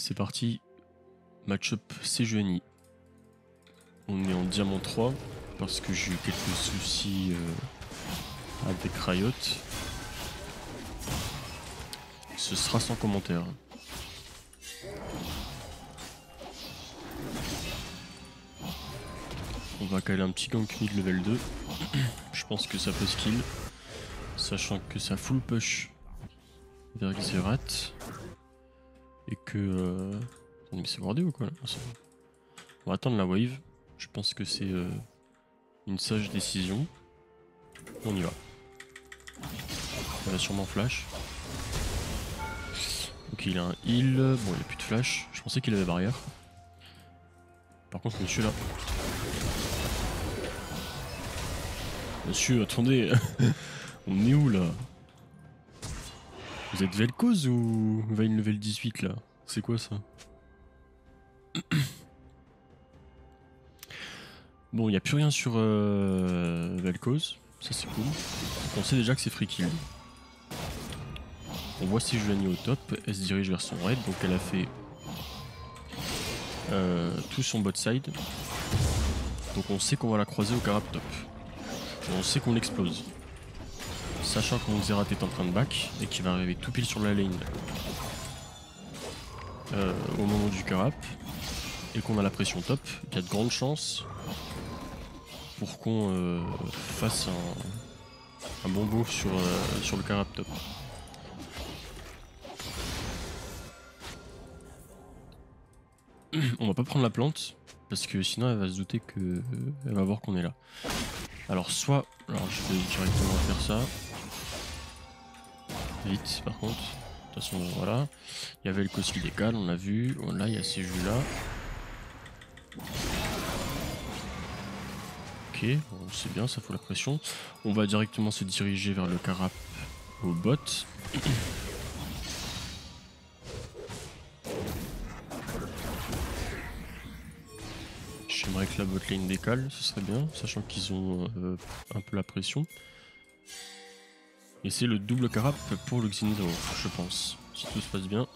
C'est parti. Match-up Sejuani. On est en diamant 3 parce que j'ai eu quelques soucis avec Riot. Ce sera sans commentaire. On va caler un petit gank mid level 2. Je pense que ça peut skill. Sachant que ça full push vers Xerath. Et que... Mais c'est wardé ou quoi là? On va attendre la wave. Je pense que c'est une sage décision. On y va. On va sûrement flash. Ok, il a un heal. Bon, il a plus de flash. Je pensais qu'il avait barrière. Par contre, monsieur là. Monsieur, attendez. On est où là? Vous êtes Vel'Koz ou Vayne level 18 là? C'est quoi ça? Bon, il n'y a plus rien sur Vel'Koz. Ça c'est cool. On sait déjà que c'est free kill. On voit Sejuani au top. Elle se dirige vers son raid. Donc elle a fait tout son bot side. Donc on sait qu'on va la croiser au carap top. Et on sait qu'on l'explose. Sachant que mon Xerath est en train de back et qu'il va arriver tout pile sur la lane au moment du carap et qu'on a la pression top, il y a de grandes chances pour qu'on fasse un bon move sur le carap top. On va pas prendre la plante parce que sinon elle va se douter que elle va voir qu'on est là. Alors soit, alors je vais directement faire ça. Vite par contre. De toute façon voilà. Il y avait le cos qui décale, on l'a vu. Là il y a ces jus là. Ok, bon, c'est bien, ça fout la pression. On va directement se diriger vers le carap au bot. J'aimerais que la botlane décale, ce serait bien, sachant qu'ils ont un peu la pression. Et c'est le double carap pour le Xinzo, je pense, si tout se passe bien.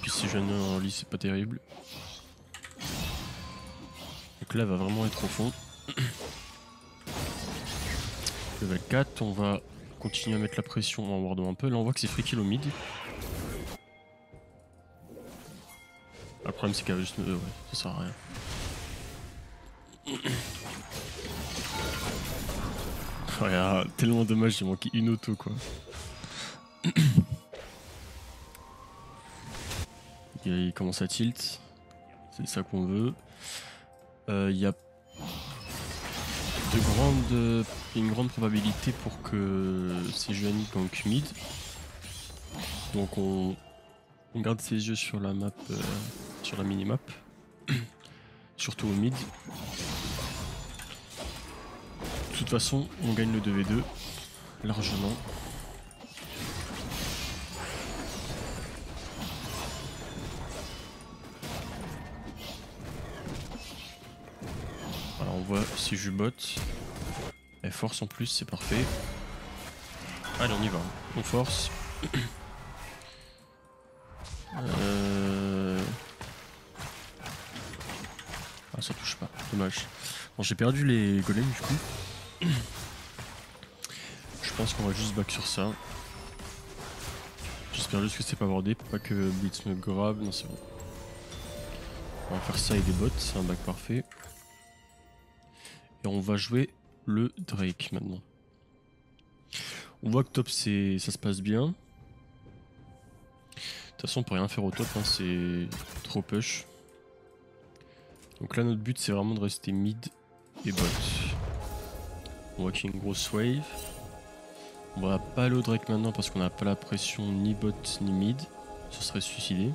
Puis ces jeunes en lit, c'est pas terrible. Donc là, elle va vraiment être au fond. Level 4, on va continuer à mettre la pression en wardant un peu. Là, on voit que c'est free kill au mid. Le problème, c'est qu'elle va juste... ouais, ça sert à rien. Regarde, tellement dommage, j'ai manqué une auto quoi. Il commence à tilt, c'est ça qu'on veut. Il y a une grande probabilité pour que Sejuani gank mid. Donc on garde ses yeux sur la map, sur la minimap, surtout au mid. De toute façon, on gagne le 2v2 largement. Alors on voit Seju bot. Elle force en plus, c'est parfait. Allez, on y va. On force. Ah, ça touche pas. Dommage. Bon, j'ai perdu les golems du coup. Je pense qu'on va juste back sur ça. J'espère juste que c'est pas bordé pour pas que Blitz me grave. Non, c'est bon. On va faire ça et des bots, c'est un back parfait. Et on va jouer le Drake maintenant. On voit que top ça se passe bien. De toute façon on peut rien faire au top, hein, c'est trop push. Donc là notre but c'est vraiment de rester mid et bot. On voit qu'il y a une grosse wave. On va pas aller au Drake maintenant parce qu'on n'a pas la pression ni bot ni mid. Ce serait suicidé.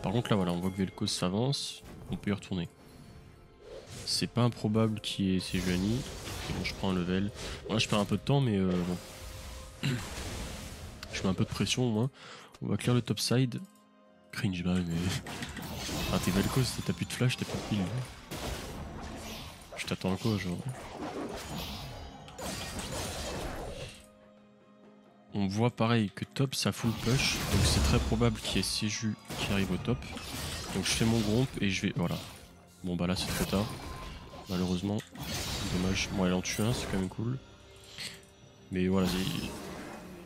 Par contre là voilà, on voit que Vel'Koz s'avance, on peut y retourner. C'est pas improbable qu'il y ait Sejuani. Bon, je prends un level. Bon, là je perds un peu de temps mais bon. Je mets un peu de pression au moins. On va clear le top side. Cringe, bah mais... Ah t'es Vel'Koz, t'as plus de flash, t'as plus de heal. Je t'attends à quoi genre? On voit pareil que top ça full push, donc c'est très probable qu'il y ait Seju qui arrive au top. Donc je fais mon gromp et je vais... Voilà. Bon bah là c'est trop tard, malheureusement. Dommage. Bon elle en tue un, c'est quand même cool. Mais voilà,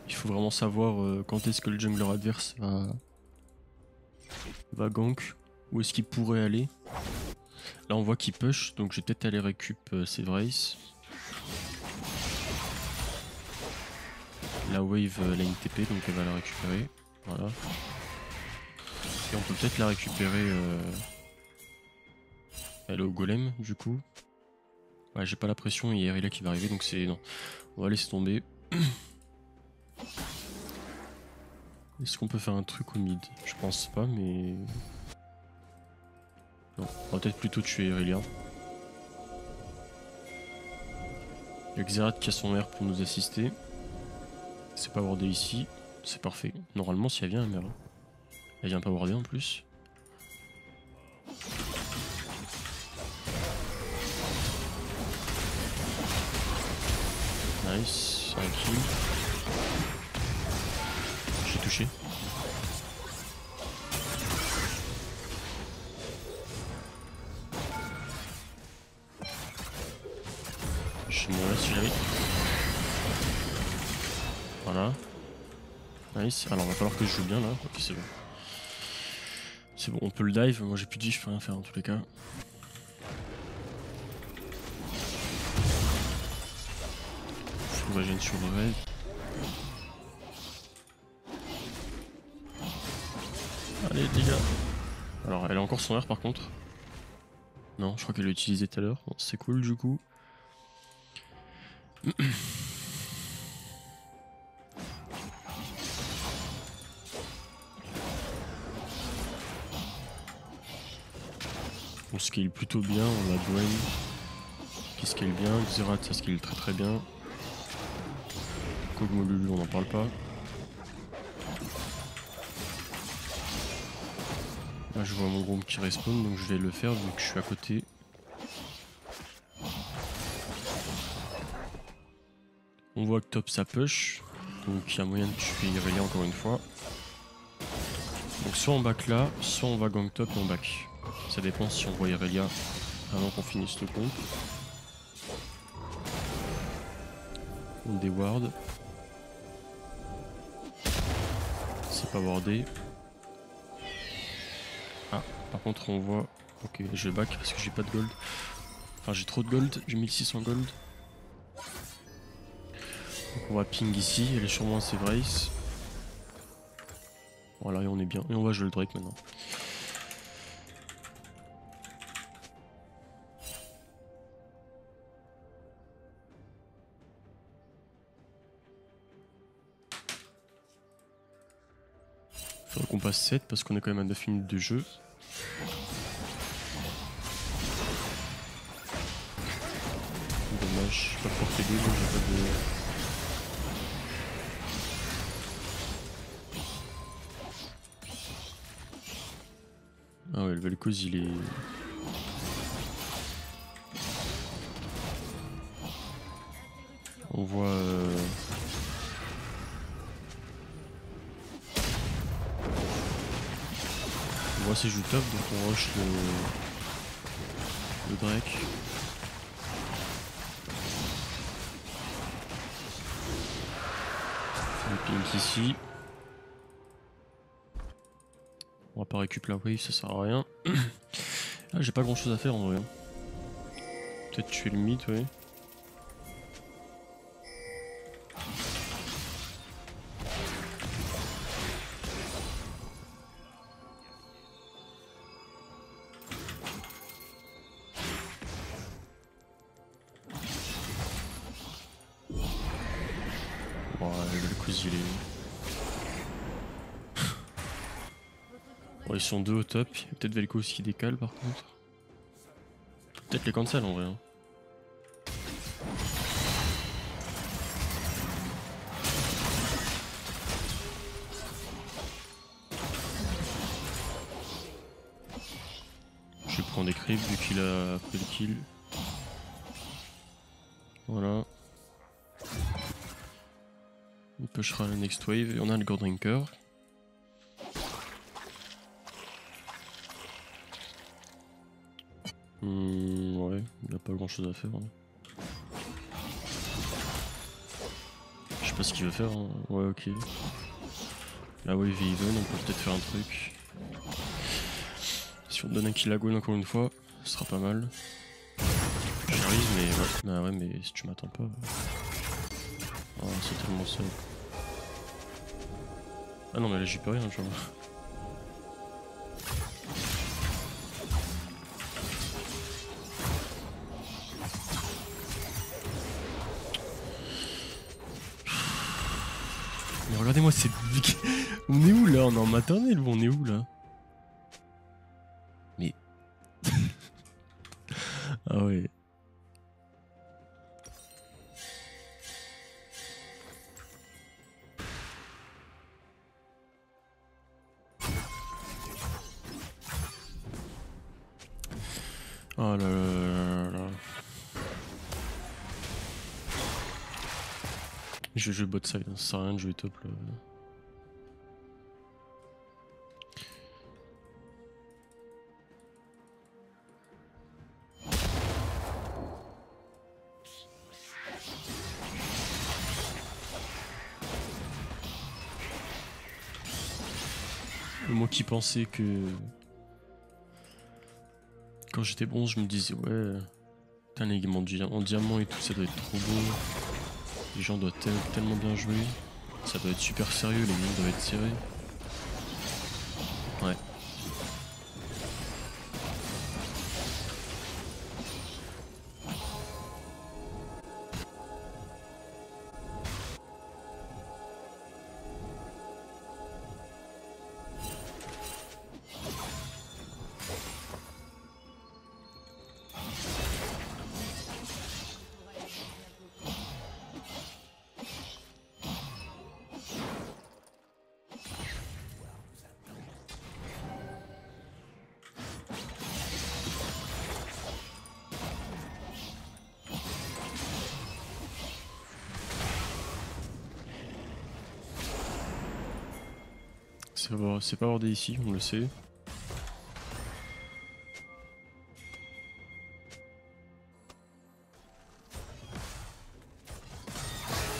il faut vraiment savoir quand est-ce que le jungler adverse va gank, où est-ce qu'il pourrait aller. Là on voit qu'il push, donc je vais peut-être aller récup ses Vrace. La wave elle a une TP donc elle va la récupérer. Voilà. Et on peut peut-être la récupérer. Elle est au golem du coup. Ouais j'ai pas la pression, il y a Irelia qui va arriver donc c'est... Non. On va laisser tomber. Est-ce qu'on peut faire un truc au mid? Je pense pas mais... Non, on va peut-être plutôt tuer Irelia. Il y a Xerath qui a son R pour nous assister. C'est pas wardé ici, c'est parfait. Normalement si elle vient elle meurt. Elle vient pas warder en plus. Nice, un kill. J'ai touché. Je mourrai si j'arrive. Voilà. Nice. Alors va falloir que je joue bien là. Ok c'est bon. C'est bon, on peut le dive. Moi j'ai plus de vie, je peux rien faire en tous les cas. Faut régénérer sur le raid. Allez les gars. Alors elle a encore son R par contre. Non, je crois qu'elle l'a utilisé tout à l'heure. Bon, c'est cool du coup. On scale plutôt bien, on a Gwen qui scale bien, Xerath ça scale très très bien. Kog'Maw on n'en parle pas. Là je vois mon groupe qui respawn donc je vais le faire vu que je suis à côté. On voit que top ça push, donc il y a moyen de tuer Irelia encore une fois. Donc soit on back là, soit on va gank top et on back. Ça dépend si on voit Irelia avant qu'on finisse le compte. On déward. C'est pas wardé. Ah, par contre on voit... Ok, je vais back parce que j'ai pas de gold. Enfin j'ai trop de gold, j'ai 1600 gold. Donc on va ping ici, elle est sur moi c'est Vrace. Voilà et on est bien. Et on va jouer le Drake maintenant. Faudrait qu'on passe 7 parce qu'on est quand même à 9 minutes de jeu. Dommage, je suis pas porté 2 donc j'ai pas de... Ah ouais, le Vel'Koz il est... On voit... On voit si je joue top, donc on rush le Drake. On pink ici. On va pas récupérer la wave, ça sert à rien. Ah, j'ai pas grand chose à faire en vrai. Peut-être tuer le mid, ouais. Le Vel'Koz il est... Bon, ils sont deux au top, il y a peut-être Vel'Koz qui décale par contre. Peut-être les cancel en vrai. Hein. Je vais prendre des creeps vu qu'il a pris le kill. Voilà. pushera la next wave et on a le Goredrinker. Ouais, il a pas grand chose à faire. Hein. Je sais pas ce qu'il veut faire. Hein. Ouais, ok. La wave est even, on peut peut-être faire un truc. Si on donne un kill à Gwen encore une fois, ce sera pas mal. J'arrive, mais ouais. Bah ouais, mais si tu m'attends pas. Oh, c'est tellement seul. Ah non, mais là j'y peux rien, genre. Mais regardez-moi cette... On est où là? On est en maternelle ou on est où là? Mais... ah ouais. Oh là là là là. Je vais jouer bot side, ça sert à rien de jouer top là. Moi qui pensais que... Quand j'étais bon, je me disais ouais... Putain les games en diamant et tout, ça doit être trop beau. Les gens doivent tellement bien jouer. Ça doit être super sérieux, les games doivent être serrés. Ouais. C'est pas bordé ici, on le sait.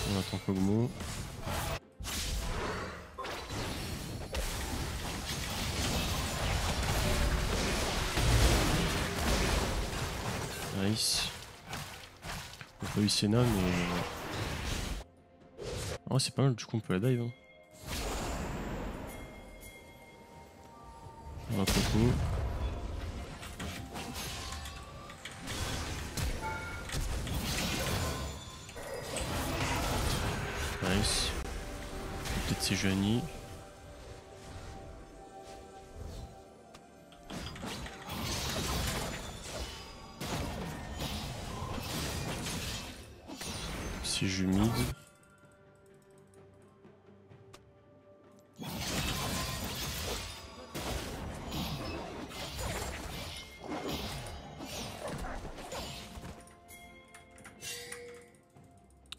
On attend Kog'Maw. Nice. On a pas eu Senna, mais... Oh, c'est pas mal, du coup on peut la dive. Hein. On a Coco. Nice. Peut-être c'est Johnny. C'est Jumid.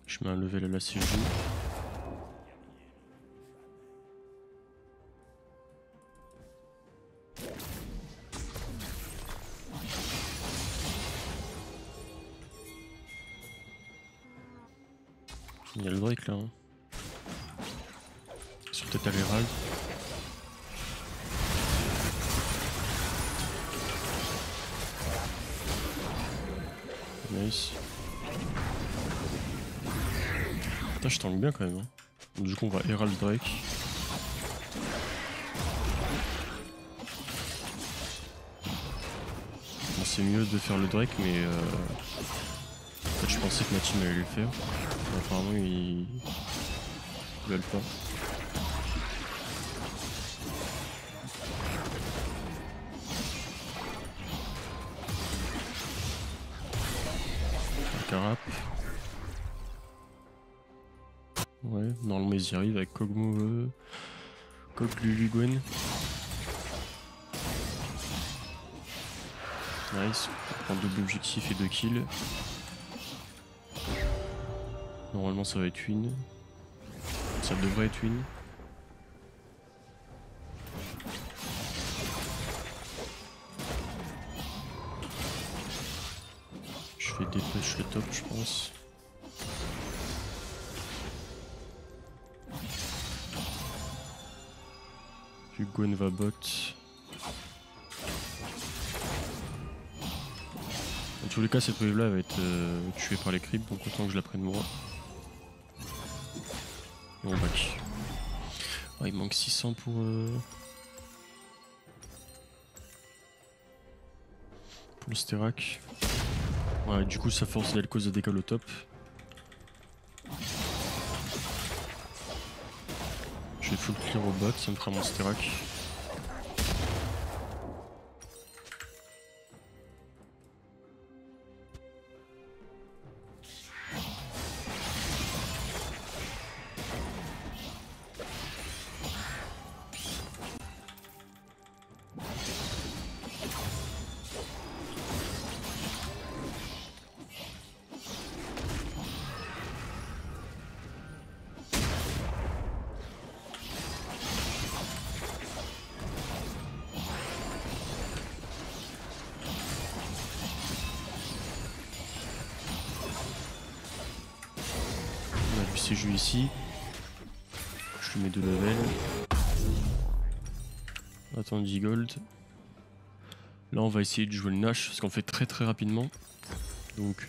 Je mets un level à la CG. Il y a le Drake là. Hein. Sur peut-être à l'Herald. Nice. Putain, je tank bien quand même. Hein. Donc, du coup, on va Herald Drake. Bon, c'est mieux de faire le Drake, mais en fait, je pensais que ma team allait le faire. Mais apparemment, ils veulent pas. Carap. Ouais, normalement ils y arrivent avec Kog'Maw, Kog, Lulu, Gwen. Nice, on prend double objectif et 2 kills. Normalement ça va être win. Ça devrait être win. Je fais dépêche le top, je pense. Puis Gwen va bot. Dans tous les cas, cette wave là va être tuée par les creeps, donc autant que je la prenne moi. Et on back. Ah, il manque 600 pour le Sterak. Ouais, du coup, ça force la cause de décolle au top. Je vais full clear au bot, ça me fera mon Sterak. Ces jeux ici, je lui mets 2 levels. Attends 10 gold. Là on va essayer de jouer le Nash parce qu'on fait très rapidement. Donc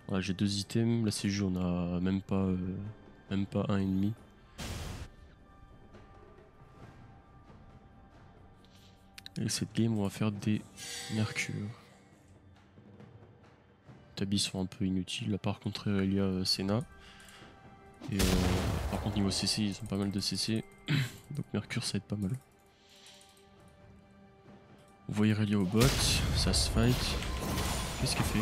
voilà, j'ai 2 items. Là ces jeux on a même pas un et demi. Et cette game on va faire des mercure. Tabis sont un peu inutiles, à part contre Irelia Senna. Et par contre niveau CC ils ont pas mal de CC. Donc Mercure ça va être pas mal. On voit Irelia au bot, ça se fight. Qu'est-ce qu'il fait?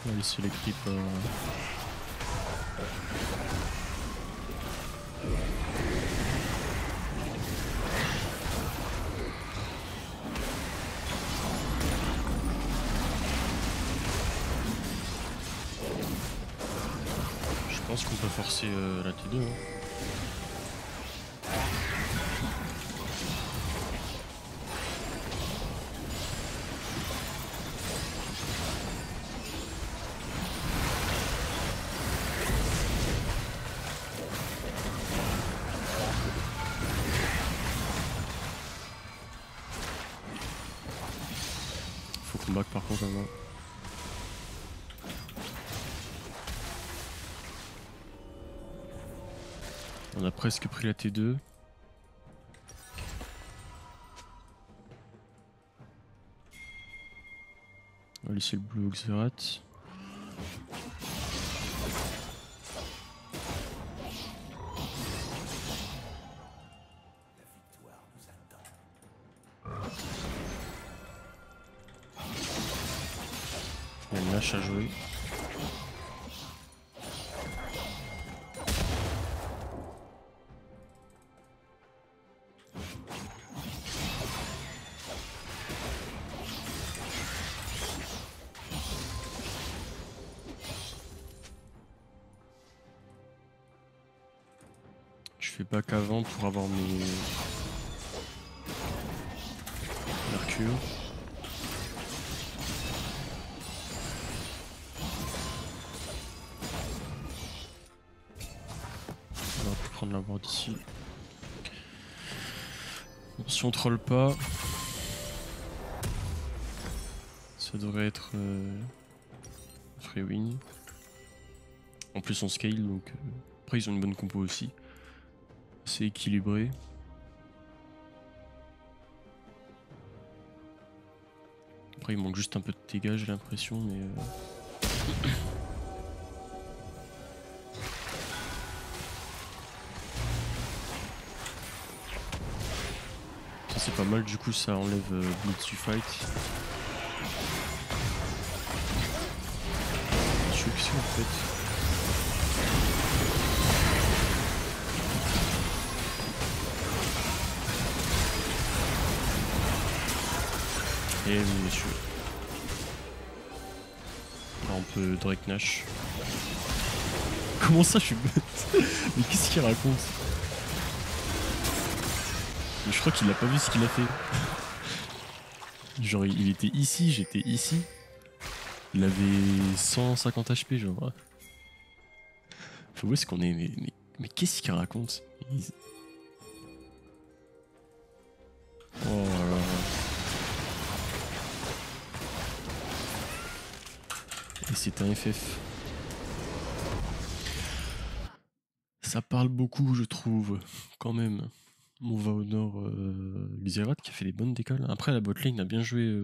On va laisser les creeps Je pense qu'on peut forcer la T2. Hein. Faut qu'on back par contre maintenant. On a presque pris la T2. On va laisser le bleu au Xerath. Il y a une lâche à jouer. Je fais back avant pour avoir mes Mercure. On va prendre la ward ici. Bon, si on troll pas, ça devrait être free win. En plus on scale donc après ils ont une bonne compo aussi. C'est équilibré. Après il manque juste un peu de dégâts j'ai l'impression mais ça c'est pas mal du coup ça enlève Blitz du fight. Je suis en fait. Et oui, monsieur. Alors, on peut Drake Nash. Comment ça, je suis bête? Mais qu'est-ce qu'il raconte? Mais je crois qu'il a pas vu ce qu'il a fait. Genre, il était ici, j'étais ici. Il avait 150 HP, genre. Faut où est-ce qu'on est? Mais qu'est-ce qu'il raconte? Oh là là. Et c'est un FF. Ça parle beaucoup, je trouve, quand même. On va au nord, Xerath qui a fait des bonnes décales. Après, la botlane a bien joué.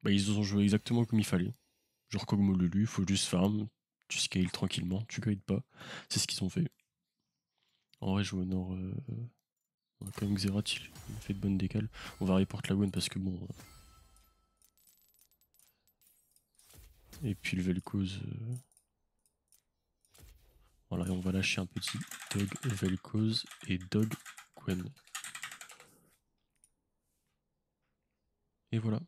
Bah, ils ont joué exactement comme il fallait. Genre Kog'Maw Lulu, faut juste farm, tu scales tranquillement, tu guides pas. C'est ce qu'ils ont fait. En vrai, jouer au nord, quand même Xerath, il fait de bonnes décales. On va report la Gwen parce que bon. Et puis le Vel'Koz. Voilà, et on va lâcher un petit Dog Vel'Koz et Dog Gwen. Et voilà.